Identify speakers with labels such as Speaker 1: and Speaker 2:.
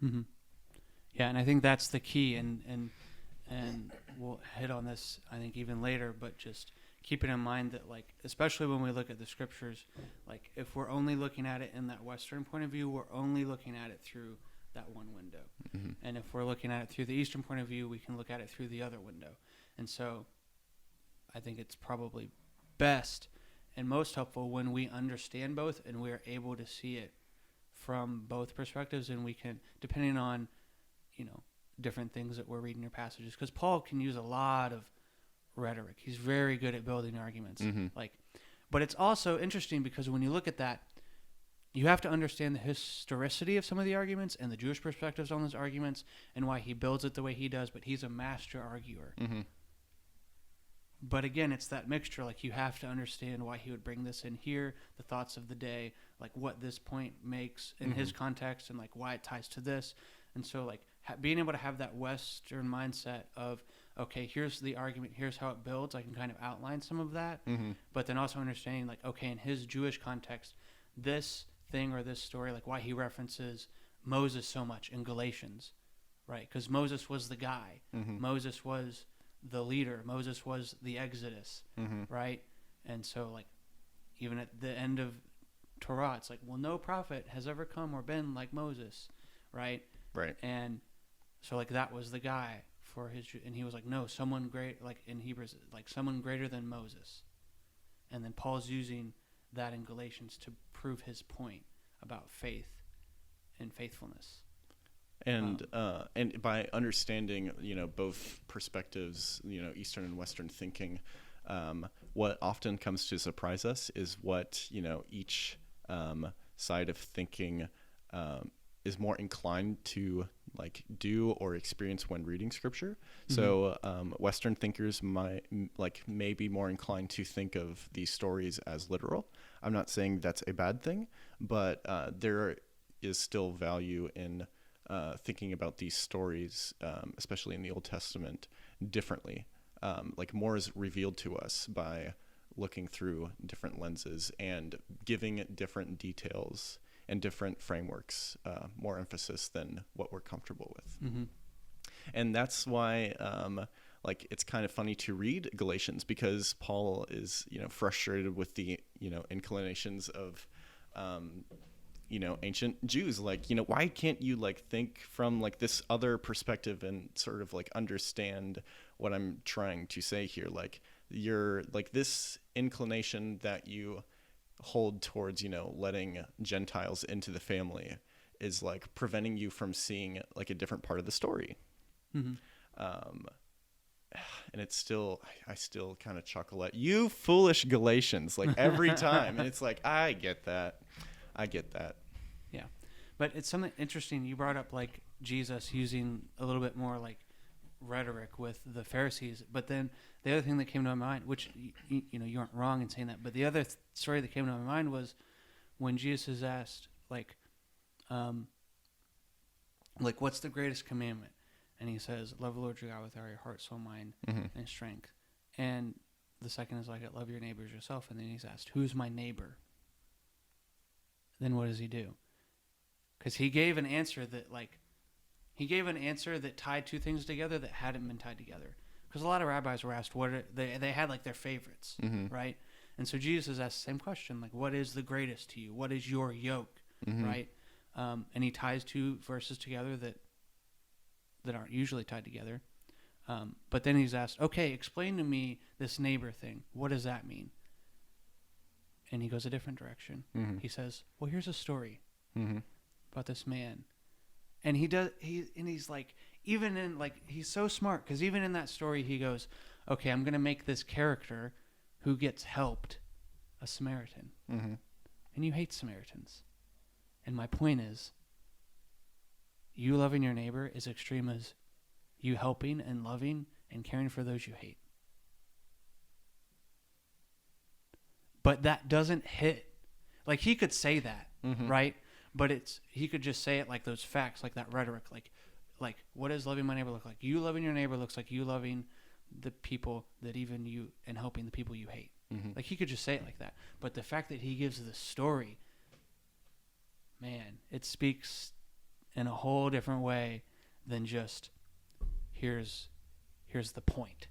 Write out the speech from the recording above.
Speaker 1: Mm-hmm. Yeah, and I think that's the key, and we'll hit on this, I think, even later, but just keeping in mind that, like, especially when we look at the scriptures, like, if we're only looking at it in that Western point of view, we're only looking at it through that one window.
Speaker 2: Mm-hmm.
Speaker 1: And if we're looking at it through the Eastern point of view, we can look at it through the other window. And so I think it's probably best and most helpful when we understand both and we're able to see it from both perspectives, and we can, depending on, different things that we're reading your passages, because Paul can use a lot of rhetoric. He's very good at building arguments.
Speaker 2: Mm-hmm.
Speaker 1: But it's also interesting because when you look at that, you have to understand the historicity of some of the arguments and the Jewish perspectives on those arguments and why he builds it the way he does, but he's a master arguer.
Speaker 2: Mm-hmm.
Speaker 1: But again, it's that mixture. Like, you have to understand why he would bring this in here, the thoughts of the day, like what this point makes in his context, and like why it ties to this. And so, like, being able to have that Western mindset of, okay, here's the argument, here's how it builds. I can kind of outline some of that, but then also understanding, like, okay, in his Jewish context, this thing or this story, like why he references Moses so much in Galatians, right? Because Moses was the guy. Moses was the leader. Moses was the Exodus, right? And so, like, even at the end of Torah, it's like, well, no prophet has ever come or been like Moses, right?
Speaker 2: Right.
Speaker 1: And so, like, that was the guy for his, and he was like, no, someone great, like in Hebrews, like someone greater than Moses. And then Paul's using that in Galatians to prove his point about faith and faithfulness.
Speaker 2: And by understanding, both perspectives, Eastern and Western thinking, what often comes to surprise us is what, each side of thinking is more inclined to, like, do or experience when reading scripture. So Western thinkers may be more inclined to think of these stories as literal. I'm not saying that's a bad thing, but there is still value in thinking about these stories, especially in the Old Testament, differently. Like, more is revealed to us by looking through different lenses and giving different details and different frameworks more emphasis than what we're comfortable with. And that's why it's kind of funny to read Galatians, because Paul is frustrated with the inclinations of ancient Jews. Like, why can't you, like, think from, like, this other perspective and sort of, like, understand what I'm trying to say here? Like, you're, like, this inclination that you hold towards, letting Gentiles into the family is, like, preventing you from seeing, like, a different part of the story. And it's still, I still kind of chuckle at, you foolish Galatians, like, every time. And it's like, I get that. Yeah.
Speaker 1: But it's something interesting. You brought up, like, Jesus using a little bit more, like, rhetoric with the Pharisees. But then the other thing that came to my mind, which, you aren't wrong in saying that, but the other story that came to my mind was when Jesus is asked, like, what's the greatest commandment? And he says, love the Lord your God with all your heart, soul, mind, and strength. And the second is like it, love your neighbor as yourself. And then he's asked, who's my neighbor? Then what does he do? Because he gave an answer that, like, tied two things together that hadn't been tied together. Because a lot of rabbis were asked they had, like, their favorites, right? And so Jesus asked the same question, like, what is the greatest to you? What is your yoke, right? And he ties two verses together that aren't usually tied together. But then he's asked, okay, explain to me this neighbor thing. What does that mean? And he goes a different direction. He says, well, here's a story about this man. And he's like, even in, like, he's so smart, because even in that story, he goes, okay, I'm going to make this character who gets helped a Samaritan. And you hate Samaritans. And my point is, you loving your neighbor is extreme as you helping and loving and caring for those you hate. But that doesn't hit. Like, he could say that, right? But he could just say it like those facts, like that rhetoric, like what does loving my neighbor look like? You loving your neighbor looks like you loving the people that even you, and helping the people you hate. Like, he could just say it like that. But the fact that he gives the story, man, it speaks in a whole different way than just here's the point.